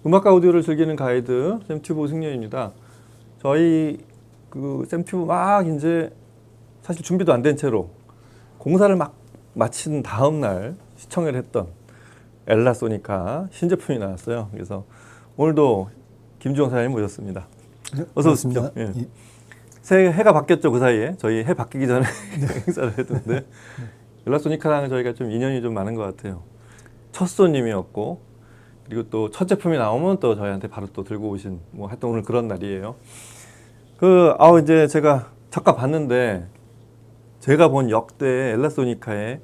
음악과 오디오를 즐기는 가이드 샘튜브 승려입니다. 저희 그 샘튜브 막 이제 사실 준비도 안 된 채로 공사를 막 마친 다음 날 시청을 했던 엘라소니카 신제품이 나왔어요. 그래서 오늘도 김주영 사장님 모셨습니다. 네, 어서 오십시오. 예. 새해 해가 바뀌었죠. 그 사이에 저희 해 바뀌기 전에 행사를 했는데 엘라소니카랑 저희가 좀 인연이 좀 많은 것 같아요. 첫 손님이었고 그리고 또 첫 제품이 나오면 또 저희한테 바로 또 들고 오신 뭐 하여튼 오늘 그런 날이에요. 이제 제가 잠깐 봤는데 제가 본 역대 엘라소니카의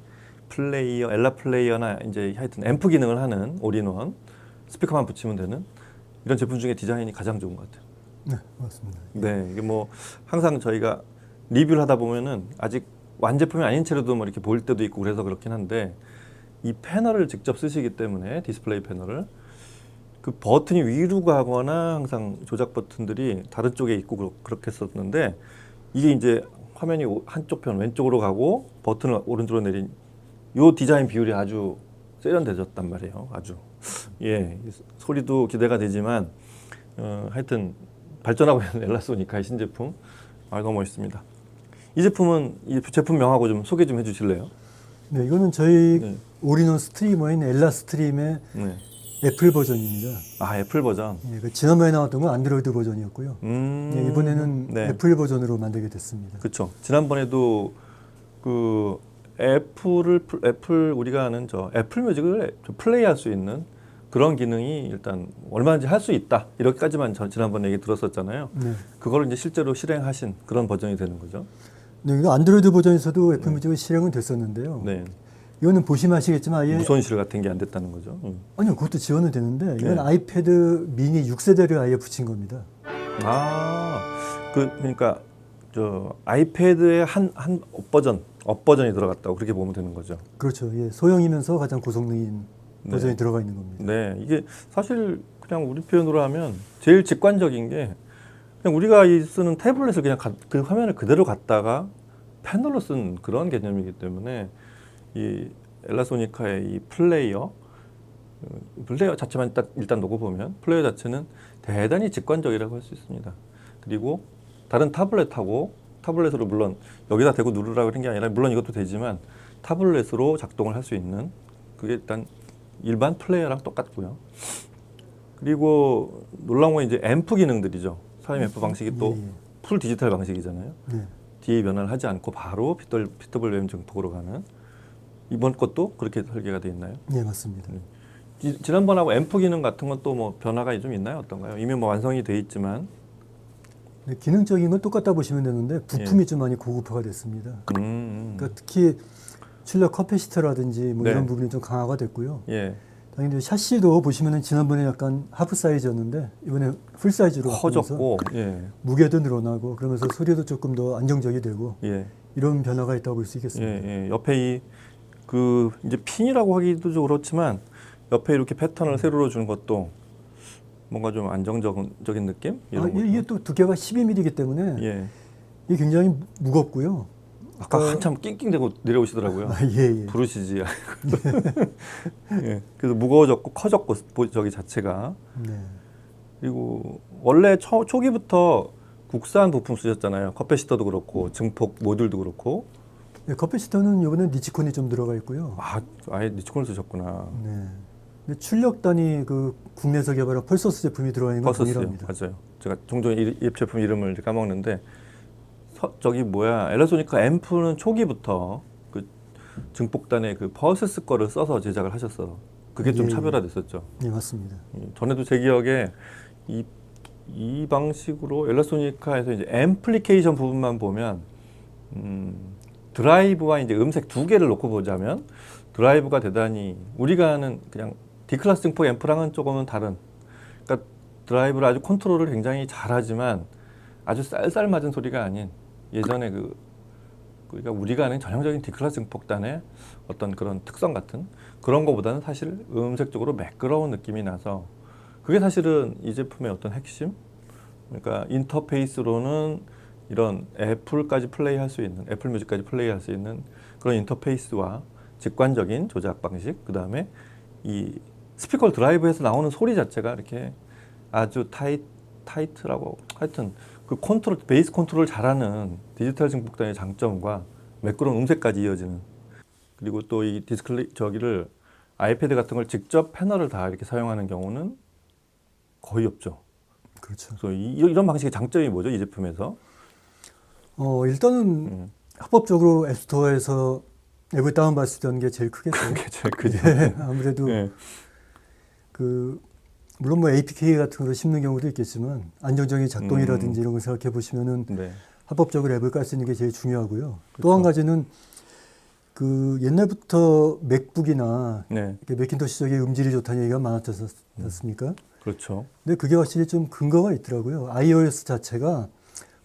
플레이어, 엘라 플레이어나 이제 하여튼 앰프 기능을 하는 올인원 스피커만 붙이면 되는 이런 제품 중에 디자인이 가장 좋은 것 같아요. 네, 맞습니다. 네, 이게 뭐 항상 저희가 리뷰를 하다 보면은 아직 완제품이 아닌 채로도 뭐 이렇게 보일 때도 있고 그래서 그렇긴 한데 이 패널을 직접 쓰시기 때문에 디스플레이 패널을 그 버튼이 위로 가거나 항상 조작 버튼들이 다른 쪽에 있고 그렇게 했었는데 이게 이제 화면이 한쪽 편 왼쪽으로 가고 버튼을 오른쪽으로 내린 요 디자인 비율이 아주 세련되졌단 말이에요. 아주 소리도 기대가 되지만 하여튼 발전하고 있는 엘라소니카의 신제품 너무 멋있습니다. 이 제품은 이 제품 명하고 좀 소개 좀 해주실래요? 네, 이거는 저희 네. 올인원 스트리머인 엘라 스트림의 네. 애플 버전입니다. 애플 버전. 예, 그 지난번에 나왔던 건 안드로이드 버전이었고요. 예, 이번에는 네. 애플 버전으로 만들게 됐습니다. 그렇죠. 지난번에도 그 애플 우리가 아는 저 애플 뮤직을 플레이할 수 있는 그런 기능이 일단 얼마든지 할 수 있다 이렇게까지만 지난번 얘기 들었었잖아요. 네. 그걸 이제 실제로 실행하신 그런 버전이 되는 거죠. 네, 이거 안드로이드 버전에서도 애플 뮤직이 실행은 됐었는데요. 네. 이거는 보시면 아시겠지만 아예 무손실 같은 게 안 됐다는 거죠. 아니요, 그것도 지원은 되는데 이건 네. 아이패드 미니 6세대를 아예 붙인 겁니다. 그러니까 저 아이패드의 한 업 버전이 들어갔다고 그렇게 보면 되는 거죠. 그렇죠. 예, 소형이면서 가장 고성능인 네. 버전이 들어가 있는 겁니다. 네, 이게 사실 그냥 우리 표현으로 하면 제일 직관적인 게 그냥 우리가 쓰는 태블릿을 그냥 그 화면을 그대로 갖다가 패널로 쓴 그런 개념이기 때문에 이 엘라소니카의 이 플레이어 자체만 일단 놓고 보면 플레이어 자체는 대단히 직관적이라고 할 수 있습니다. 그리고 다른 타블렛으로 물론 여기다 대고 누르라고 그런 게 아니라 물론 이것도 되지만 타블렛으로 작동을 할 수 있는 그게 일단 일반 플레이어랑 똑같고요. 그리고 놀라운 건 이제 앰프 기능들이죠. 사임 앰프 방식이 또 풀 디지털 방식이잖아요. 네. DA 변환을 하지 않고 바로 PWM 증폭으로 가는 이번 것도 그렇게 설계가 되어 있나요? 네, 맞습니다. 지난번하고 앰프 기능 같은 건 또 뭐 변화가 좀 있나요? 어떤가요? 이미 뭐 완성이 돼 있지만 네, 기능적인 건 똑같다 보시면 되는데 부품이 좀 많이 고급화가 됐습니다. 그러니까 특히 출력 커패시터라든지 뭐 네. 이런 부분이 좀 강화가 됐고요. 예, 당연히 샤시도 보시면은 지난번에 약간 하프 사이즈였는데 이번에 풀 사이즈로 바꾸면서 커졌고 무게도 늘어나고 그러면서 소리도 조금 더 안정적이 되고 이런 변화가 있다고 볼 수 있겠습니다. 옆에 이제 핀이라고 하기도 좀 그렇지만 옆에 이렇게 패턴을 세로로 주는 것도 뭔가 좀 안정적인 느낌? 이게 또 두께가 12mm이기 때문에 이게 굉장히 무겁고요. 아까 한참 낑낑대고 내려오시더라고요. 예. 부르시지. 그래서 무거워졌고 커졌고 저기 자체가. 네. 그리고 원래 초기부터 국산 부품 쓰셨잖아요. 커패시터도 그렇고 증폭 모듈도 그렇고. 네, 커패시터는 이번에 니치콘이 좀 들어가 있고요. 아예 니치콘을 쓰셨구나. 네. 근데 출력단이 그 국내에서 개발한 펄서스 제품이 들어가 있는 건 동일합니다. 맞아요. 제가 종종 이 제품 이름을 까먹는데 엘라소니카 앰프는 초기부터 그 증폭단의 그 펄서스 거를 써서 제작을 하셨어. 그게 좀 차별화됐었죠. 네, 맞습니다. 전에도 제 기억에 이 방식으로 엘라소니카에서 이제 앰플리케이션 부분만 보면 드라이브와 이제 음색 두 개를 놓고 보자면 드라이브가 대단히 우리가 아는 그냥 D클래스 증폭 앰프랑은 조금은 다른. 그러니까 드라이브를 아주 컨트롤을 굉장히 잘하지만 아주 쌀쌀맞은 소리가 아닌 예전에 우리가 아는 전형적인 D클래스 증폭단의 어떤 그런 특성 같은 그런 거보다는 사실 음색적으로 매끄러운 느낌이 나서 그게 사실은 이 제품의 어떤 핵심. 그러니까 인터페이스로는 이런 애플 뮤직까지 플레이할 수 있는 그런 인터페이스와 직관적인 조작 방식, 그 다음에 이 스피커 드라이브에서 나오는 소리 자체가 이렇게 아주 타이트라고 하여튼 그 컨트롤 베이스 컨트롤 잘하는 디지털 증폭단의 장점과 매끄러운 음색까지 이어지는 그리고 또 이 디스플레이 저기를 아이패드 같은 걸 직접 패널을 다 이렇게 사용하는 경우는 거의 없죠. 그렇죠. 그래서 이런 방식의 장점이 뭐죠 이 제품에서? 일단은 합법적으로 앱스토어에서 앱을 다운받을 수 있다는 게 제일 크겠죠. 그게 제일 크죠. 예, 아무래도 예. 그 물론 뭐 APK 같은 거로 심는 경우도 있겠지만 안정적인 작동이라든지 이런 걸 생각해 보시면은 네. 합법적으로 앱을 깔 수 있는 게 제일 중요하고요. 그렇죠. 또 한 가지는 그 옛날부터 맥북이나 네. 이렇게 매킨토시 쪽에 음질이 좋다는 얘기가 많았지 않습니까? 그렇죠. 근데 그게 확실히 좀 근거가 있더라고요. iOS 자체가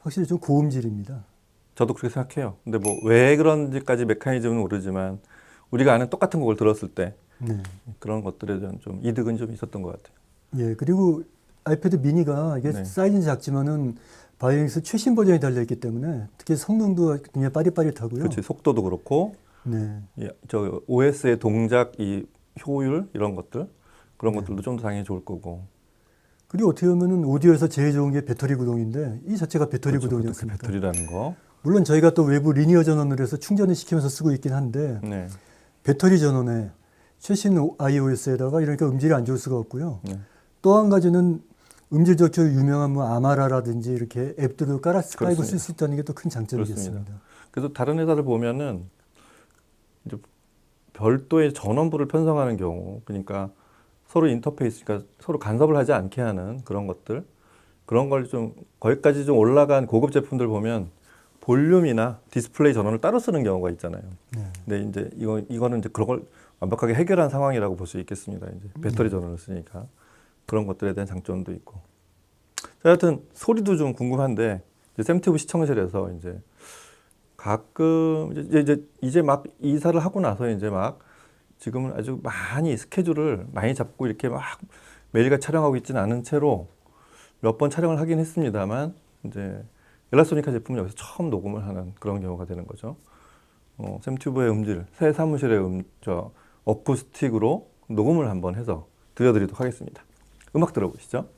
확실히 좀 고음질입니다. 저도 그렇게 생각해요. 근데 뭐 왜 그런지까지 메커니즘은 모르지만 우리가 아는 똑같은 곡을 들었을 때 네. 그런 것들에 대한 좀 이득은 좀 있었던 것 같아요. 예, 그리고 아이패드 미니가 이게 네. 사이즈는 작지만은 바이오닉스 최신 버전이 달려있기 때문에 특히 성능도 굉장히 빠릿빠릿하고요. 그렇지. 속도도 그렇고 네. 저 OS의 동작 이 효율 이런 것들 그런 네. 것들도 좀 더 당연히 좋을 거고. 그리고 어떻게 보면은 오디오에서 제일 좋은 게 배터리 구동인데 이 자체가 배터리 그렇죠. 구동이었습니다. 배터리라는 거. 물론 저희가 또 외부 리니어 전원을 해서 충전을 시키면서 쓰고 있긴 한데 네. 배터리 전원에 최신 iOS에다가 이러니까 음질이 안 좋을 수가 없고요. 네. 또 한 가지는 음질 좋기로 유명한 뭐 아마라라든지 이렇게 앱들도 깔고 쓸 수 있다는 게 또 큰 장점이겠습니다. 그래서 다른 회사를 보면은 이제 별도의 전원부를 편성하는 경우, 그러니까 서로 인터페이스, 그러니까 서로 간섭을 하지 않게 하는 그런 것들, 그런 걸 좀 거기까지 좀 올라간 고급 제품들 보면 볼륨이나 디스플레이 전원을 따로 쓰는 경우가 있잖아요. 네. 근데 이제 이거는 이제 그런 걸 완벽하게 해결한 상황이라고 볼 수 있겠습니다. 이제 배터리 전원을 쓰니까 그런 것들에 대한 장점도 있고. 자, 하여튼 소리도 좀 궁금한데 이제 샘튜브 시청실에서 이제 가끔 이제 막 이사를 하고 나서 이제 막 지금은 아주 많이 스케줄을 많이 잡고 이렇게 막 매일같이 촬영하고 있지는 않은 채로 몇 번 촬영을 하긴 했습니다만 이제 엘라소니카 제품을 여기서 처음 녹음을 하는 그런 경우가 되는 거죠. 샘튜브의 음질, 새 사무실의 어쿠스틱으로 녹음을 한번 해서 들려드리도록 하겠습니다. 음악 들어보시죠.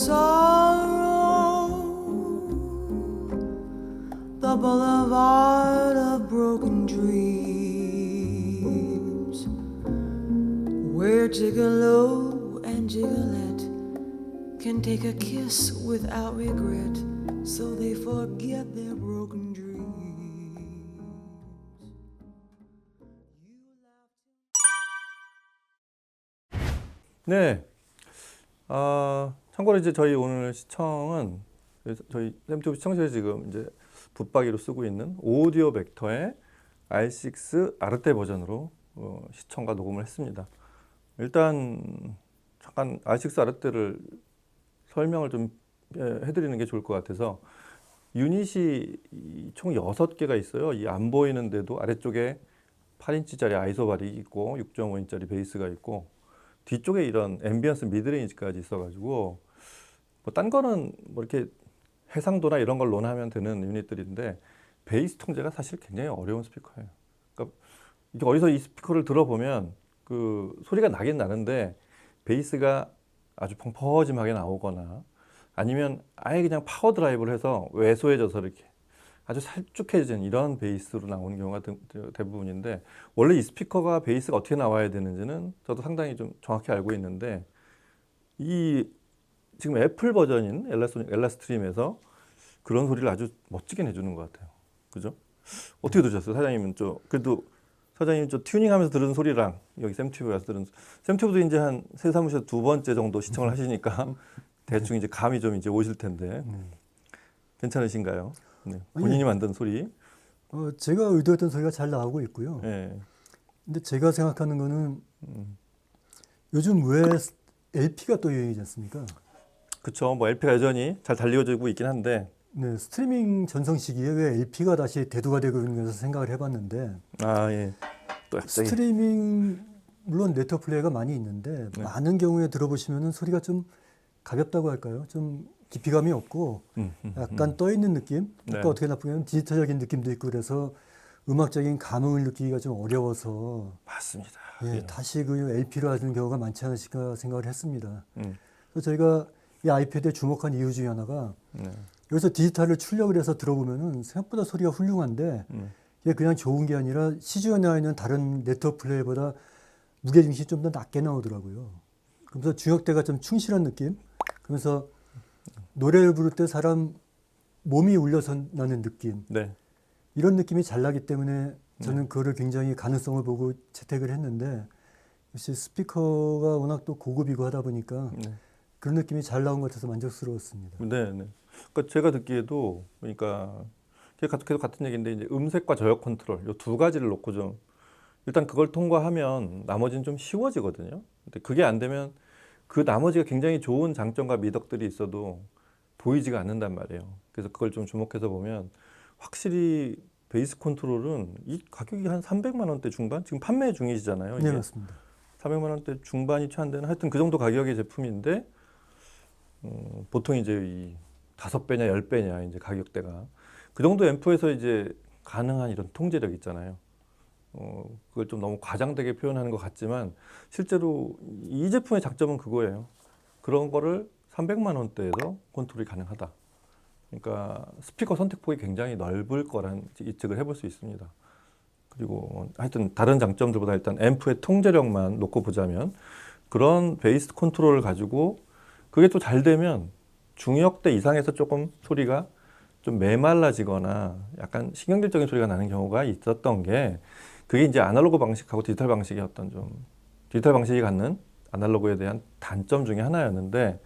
sorrow, the boulevard of broken dreams, where gigolo and gigolette can take a kiss without regret, so they forget their broken dreams. 네. 참고로 이제 저희 오늘 시청은 저희 샘튜브 시청실에 지금 이제 붙박이로 쓰고 있는 오디오 벡터의 R6 아르테 버전으로 시청과 녹음을 했습니다. 일단 잠깐 R6 아르테를 설명을 좀 해드리는 게 좋을 것 같아서 유닛이 총 6개가 있어요. 이 안 보이는데도 아래쪽에 8인치짜리 아이소발이 있고 6.5인치짜리 베이스가 있고 뒤쪽에 이런 앰비언스 미드레인지까지 있어가지고 뭐 딴 거는 뭐 이렇게 해상도나 이런 걸 논하면 되는 유닛들인데 베이스 통제가 사실 굉장히 어려운 스피커예요. 그러니까 이게 어디서 이 스피커를 들어보면 그 소리가 나긴 나는데 베이스가 아주 펑퍼짐하게 나오거나 아니면 아예 그냥 파워 드라이브를 해서 왜소해져서 이렇게 아주 살쭉해진 이런 베이스로 나오는 경우가 대부분인데 원래 이 스피커가 베이스가 어떻게 나와야 되는지는 저도 상당히 좀 정확히 알고 있는데 이 지금 애플 버전인 엘라스트림에서 그런 소리를 아주 멋지게 내주는 것 같아요. 그죠? 어떻게 들으셨어요? 사장님은 그래도 사장님 튜닝하면서 들은 소리랑 여기 샘튜브 가서 들은 샘튜브도 이제 한 세사무실에서 2번째 정도 시청을 하시니까 대충 이제 감이 좀 이제 오실 텐데 괜찮으신가요? 네. 본인이 만든 소리. 제가 의도했던 소리가 잘 나오고 있고요. 네. 근데 제가 생각하는 거는 요즘 왜 LP가 또 유행이지 않습니까? 그렇죠. 뭐 LP가 여전히 잘 달려지고 있긴 한데. 네, 스트리밍 전성 시기에 왜 LP가 다시 대두가 되고 있는 것을 생각을 해봤는데. 예. 또 갑자기. 스트리밍 물론 네트워크 플레이가 많이 있는데 많은 경우에 들어보시면은 소리가 좀 가볍다고 할까요? 좀 깊이감이 없고 약간 떠 있는 느낌. 그러니까 어떻게 나쁘면 디지털적인 느낌도 있고 그래서 음악적인 감흥을 느끼기가 좀 어려워서 맞습니다. 예, 다시 그 LP로 하는 경우가 많지 않으실까 생각을 했습니다. 그래서 저희가 이 아이패드에 주목한 이유 중에 하나가 여기서 디지털을 출력을 해서 들어보면은 생각보다 소리가 훌륭한데 이게 그냥 좋은 게 아니라 시중에 나와 있는 다른 네트워크 플레이보다 무게중심이 좀 더 낮게 나오더라고요. 그러면서 중역대가 좀 충실한 느낌. 그러면서 노래를 부를 때 사람 몸이 울려서 나는 느낌. 네. 이런 느낌이 잘 나기 때문에 저는 그거를 굉장히 가능성을 보고 채택을 했는데 역시 스피커가 워낙 또 고급이고 하다 보니까 그런 느낌이 잘 나온 것 같아서 만족스러웠습니다. 네, 네. 그러니까 제가 듣기에도 그러니까 계속 같은 얘기인데 이제 음색과 저역 컨트롤 이 두 가지를 놓고 좀 일단 그걸 통과하면 나머지는 좀 쉬워지거든요. 근데 그게 안 되면 그 나머지가 굉장히 좋은 장점과 미덕들이 있어도 보이지가 않는단 말이에요. 그래서 그걸 좀 주목해서 보면 확실히 베이스 컨트롤은 이 가격이 한 300만 원대 중반? 지금 판매 중이시잖아요. 이게. 네, 맞습니다. 400만 원대 중반이 채 안 되는 하여튼 그 정도 가격의 제품인데 보통 이제 이 5배냐 10배냐 이제 가격대가 그 정도 앰프에서 이제 가능한 이런 통제력 있잖아요. 그걸 좀 너무 과장되게 표현하는 것 같지만 실제로 이 제품의 장점은 그거예요. 그런 거를 300만 원대에서 컨트롤이 가능하다. 그러니까 스피커 선택폭이 굉장히 넓을 거란 예측을 해볼 수 있습니다. 그리고 하여튼 다른 장점들보다 일단 앰프의 통제력만 놓고 보자면 그런 베이스 컨트롤을 가지고 그게 또 잘 되면 중역대 이상에서 조금 소리가 좀 메말라지거나 약간 신경질적인 소리가 나는 경우가 있었던 게 그게 이제 아날로그 방식하고 디지털 방식의 어떤 좀 디지털 방식이 갖는 아날로그에 대한 단점 중에 하나였는데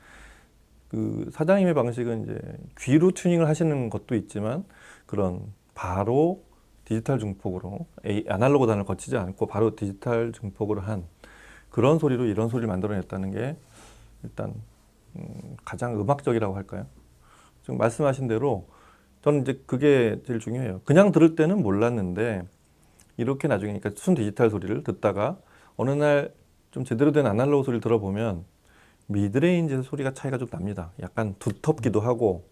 그 사장님의 방식은 이제 귀로 튜닝을 하시는 것도 있지만 그런 바로 디지털 증폭으로 아날로그 단을 거치지 않고 바로 디지털 증폭으로 한 그런 소리로 이런 소리를 만들어냈다는 게 일단 가장 음악적이라고 할까요? 지금 말씀하신 대로 저는 이제 그게 제일 중요해요. 그냥 들을 때는 몰랐는데 이렇게 나중에 그러니까 순 디지털 소리를 듣다가 어느 날 좀 제대로 된 아날로그 소리를 들어보면 미드레인지 소리가 차이가 좀 납니다. 약간 두텁기도 하고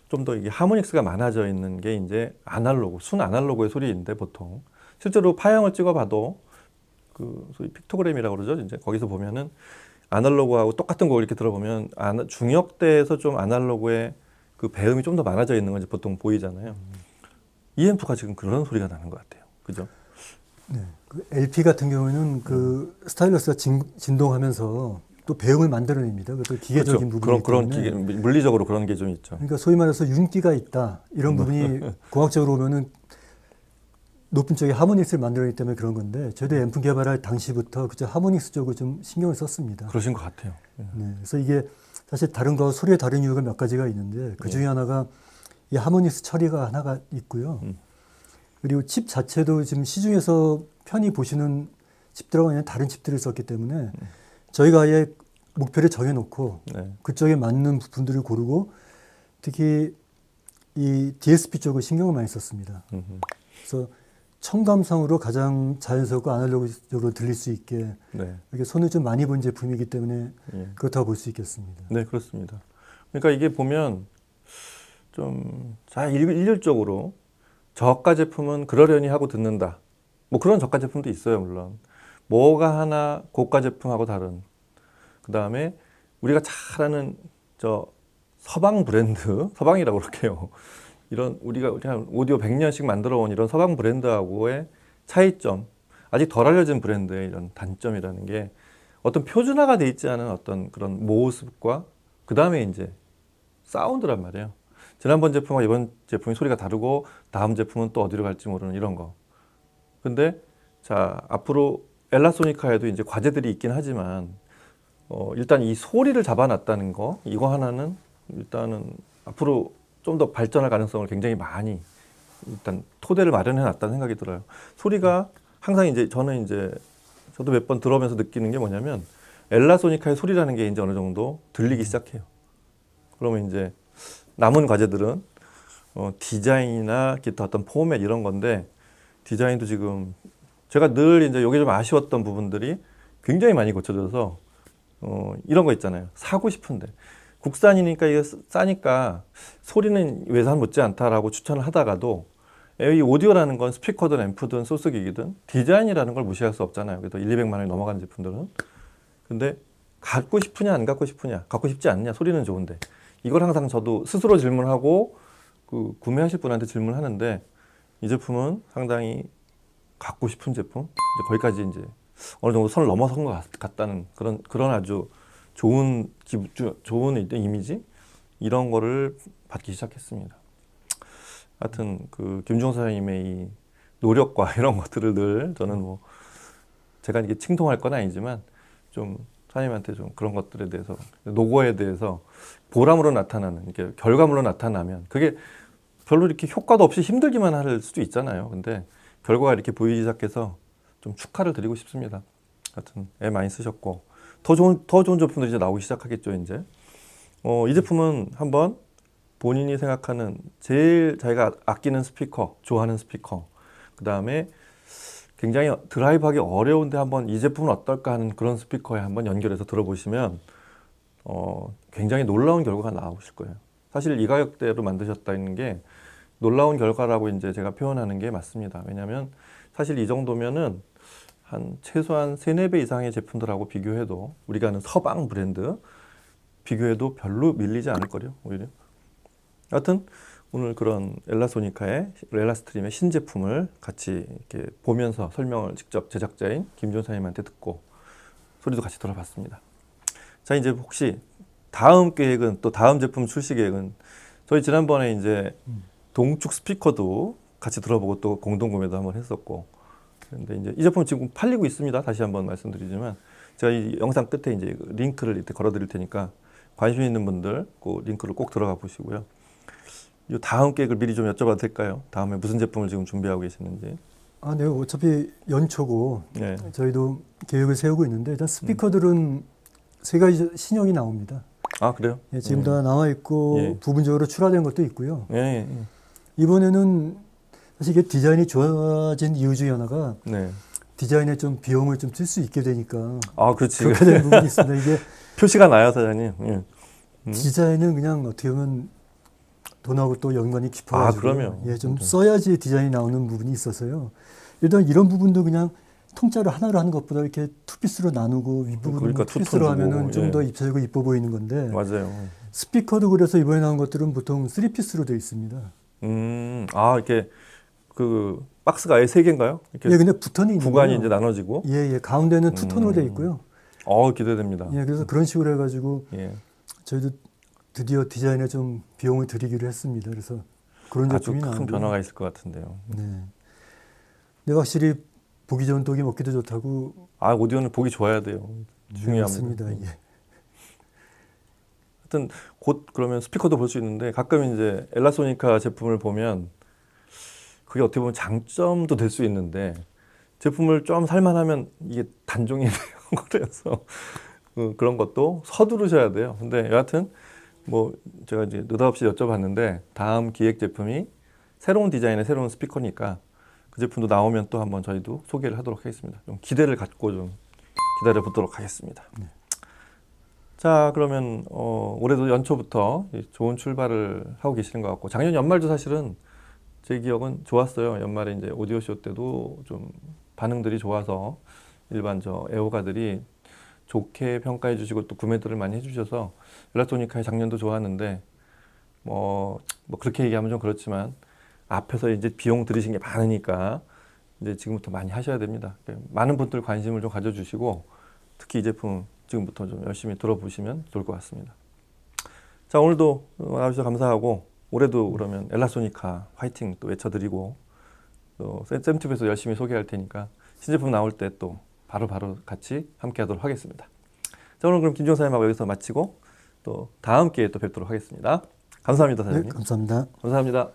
좀 더 이게 하모닉스가 많아져 있는 게 이제 아날로그, 순 아날로그의 소리인데 보통 실제로 파형을 찍어봐도 그 소위 픽토그램이라고 그러죠. 이제 거기서 보면은 아날로그하고 똑같은 곡을 이렇게 들어보면 중역대에서 좀 아날로그의 그 배음이 좀 더 많아져 있는 건 이제 보통 보이잖아요. 이 앰프가 지금 그런 소리가 나는 것 같아요. 그죠? 네. 그 LP 같은 경우에는 그 스타일러스가 진동하면서 또 배음을 만들어냅니다. 그것도 기계적인 그렇죠. 부분이기 그런 때문에. 물리적으로 그런 게 좀 있죠. 그러니까 소위 말해서 윤기가 있다 이런 부분이 공학적으로 보면은 높은 쪽에 하모닉스를 만들어내기 때문에 그런 건데 저희도 앰프 개발할 당시부터 그저 하모닉스 쪽을 좀 신경을 썼습니다. 그러신 것 같아요. 네, 그래서 이게 사실 다른 거 소리의 다른 이유가 몇 가지가 있는데 그 중에 하나가 이 하모닉스 처리가 하나가 있고요. 그리고 칩 자체도 지금 시중에서 편히 보시는 칩들하고 그냥 다른 칩들을 썼기 때문에 저희가 아예 목표를 정해놓고 네. 그쪽에 맞는 부품들을 고르고 특히 이 DSP 쪽을 신경을 많이 썼습니다. 그래서 청감성으로 가장 자연스럽고 아날로그적으로 들릴 수 있게 네. 이렇게 손을 좀 많이 본 제품이기 때문에 예. 그렇다고 볼 수 있겠습니다. 네, 그렇습니다. 그러니까 이게 보면 좀 잘 일률적으로 저가 제품은 그러려니 하고 듣는다. 뭐 그런 저가 제품도 있어요, 물론. 뭐가 하나 고가 제품하고 다른. 그 다음에 우리가 잘 아는 저 서방 브랜드, 서방이라고 그럴게요. 이런 우리가 그냥 오디오 100년씩 만들어 온 이런 서방 브랜드하고의 차이점, 아직 덜 알려진 브랜드의 이런 단점이라는 게 어떤 표준화가 돼 있지 않은 어떤 그런 모습과 그 다음에 이제 사운드란 말이에요. 지난번 제품과 이번 제품이 소리가 다르고 다음 제품은 또 어디로 갈지 모르는 이런 거. 근데 자 앞으로 엘라소니카에도 이제 과제들이 있긴 하지만 일단 이 소리를 잡아놨다는 거 이거 하나는 일단은 앞으로 좀 더 발전할 가능성을 굉장히 많이 일단 토대를 마련해 놨다는 생각이 들어요. 소리가 항상 이제 저는 이제 저도 몇 번 들어오면서 느끼는 게 뭐냐면 엘라소니카의 소리라는 게 이제 어느 정도 들리기 시작해요. 그러면 이제 남은 과제들은 디자인이나 기타 어떤 포맷 이런 건데 디자인도 지금 제가 늘 이제 여기 좀 아쉬웠던 부분들이 굉장히 많이 고쳐져서 이런 거 있잖아요. 사고 싶은데 국산이니까 이게 싸니까 소리는 외산 못지 않다라고 추천을 하다가도 이 오디오라는 건 스피커든 앰프든 소스기기든 디자인이라는 걸 무시할 수 없잖아요. 그래도 1,200만 원이 넘어가는 제품들은. 근데 갖고 싶으냐 안 갖고 싶으냐, 갖고 싶지 않냐, 소리는 좋은데 이걸 항상 저도 스스로 질문하고 그 구매하실 분한테 질문하는데 이 제품은 상당히 갖고 싶은 제품, 이제 거기까지 이제 어느 정도 선을 넘어선 것 같다는 그런 아주 좋은 이미지 이런 거를 받기 시작했습니다. 하여튼 그 김주홍 사장님의 이 노력과 이런 것들을 늘 저는 뭐 제가 이게 칭송할 건 아니지만 좀 사장님한테 좀 그런 것들에 대해서 노고에 대해서 보람으로 나타나는 이렇게 결과물로 나타나면 그게 별로 이렇게 효과도 없이 힘들기만 할 수도 있잖아요. 근데 결과가 이렇게 보이기 시작해서 좀 축하를 드리고 싶습니다. 하여튼 애 많이 쓰셨고 더 좋은 제품들이 이제 나오기 시작하겠죠. 이제 이 제품은 한번 본인이 생각하는 제일 자기가 아끼는 스피커, 좋아하는 스피커, 그 다음에 굉장히 드라이브하기 어려운데 한번 이 제품은 어떨까 하는 그런 스피커에 한번 연결해서 들어보시면 굉장히 놀라운 결과가 나오실 거예요. 사실 이 가격대로 만드셨다는 게 놀라운 결과라고 이제 제가 표현하는 게 맞습니다. 왜냐하면 사실 이 정도면은 한 최소한 3-4배 이상의 제품들하고 비교해도 우리가 아는 서방 브랜드 비교해도 별로 밀리지 않을 거예요. 오히려. 하여튼 오늘 그런 엘라소니카의 엘라스트림의 신제품을 같이 이렇게 보면서 설명을 직접 제작자인 김주홍 사장님한테 듣고 소리도 같이 들어봤습니다. 자, 이제 혹시 다음 계획은 또 다음 제품 출시 계획은 저희 지난번에 이제 동축 스피커도 같이 들어보고 또 공동 구매도 한번 했었고 그런데 이제 이 제품 지금 팔리고 있습니다. 다시 한번 말씀드리지만 제가 이 영상 끝에 이제 링크를 이렇게 걸어드릴 테니까 관심 있는 분들 그 링크를 꼭 들어가 보시고요. 이 다음 계획을 미리 좀 여쭤봐도 될까요? 다음에 무슨 제품을 지금 준비하고 계시는지. 아, 네. 어차피 연초고 네. 저희도 계획을 세우고 있는데 일단 스피커들은 3가지 신형이 나옵니다. 아, 그래요? 예, 지금 다 나와 있고 예. 부분적으로 출하된 것도 있고요. 예. 이번에는 사실 이게 디자인이 좋아진 이유 중에 하나가 네. 디자인에 좀 비용을 좀 쓸 수 있게 되니까 아, 그렇지. 그렇게 되는 부분이 있습니다. 이게 표시가 나요, 사장님. 예. 디자인은 그냥 어떻게 보면 돈하고 또 연관이 깊어가지고 그럼요. 예, 좀 써야지 디자인이 나오는 부분이 있어서요. 일단 이런 부분도 그냥 통짜를 하나로 하는 것보다 이렇게 투피스로 나누고 윗부분을 그러니까 투피스로 투톤 주고, 하면은 좀 예. 더 입체적이고 이뻐 보이는 건데 맞아요. 스피커도 그래서 이번에 나온 것들은 보통 3피스로 되어 있습니다. 이렇게 그 박스가 아예 세 개인가요? 이렇게 예, 근데 붓턴이 있는 구간이 거예요. 이제 나눠지고. 예, 가운데는 투톤으로 되어 있고요. 기대됩니다. 예, 그래서 그런 식으로 해가지고 예. 저희도 드디어 디자인에 좀 비용을 들이기로 했습니다. 그래서 그런 아주 제품이 큰 나오고. 변화가 있을 것 같은데요. 네. 근데 확실히 보기 좋은 떡이 먹기도 좋다고. 오디오는 보기 좋아야 돼요. 중요합니다. 맞습니다. 예. 하여튼 곧 그러면 스피커도 볼 수 있는데 가끔 이제 엘라소니카 제품을 보면 그게 어떻게 보면 장점도 될 수 있는데 제품을 좀 살만하면 이게 단종이 돼요. 그래서 그런 것도 서두르셔야 돼요. 근데 여하튼 뭐 제가 이제 느닷없이 여쭤봤는데 다음 기획 제품이 새로운 디자인의 새로운 스피커니까 그 제품도 나오면 또 한번 저희도 소개를 하도록 하겠습니다. 좀 기대를 갖고 좀 기다려 보도록 하겠습니다. 네. 자, 그러면 올해도 연초부터 좋은 출발을 하고 계시는 것 같고 작년 연말도 사실은 제 기억은 좋았어요. 연말에 이제 오디오 쇼 때도 좀 반응들이 좋아서 일반 애호가들이 좋게 평가해 주시고 또 구매들을 많이 해주셔서 엘라소니카의 작년도 좋았는데 뭐 그렇게 얘기하면 좀 그렇지만 앞에서 이제 비용 들이신 게 많으니까 이제 지금부터 많이 하셔야 됩니다. 많은 분들 관심을 좀 가져주시고 특히 이 제품 지금부터 좀 열심히 들어보시면 좋을 것 같습니다. 자, 오늘도 나와주셔서 감사하고 올해도 그러면 엘라소니카 화이팅 또 외쳐드리고 또 쌤튜브에서 열심히 소개할 테니까 신제품 나올 때 또 바로 같이 함께 하도록 하겠습니다. 자, 오늘 그럼 김종 사장님하고 여기서 마치고 또 다음 기회에 또 뵙도록 하겠습니다. 감사합니다, 사장님. 네, 감사합니다. 감사합니다.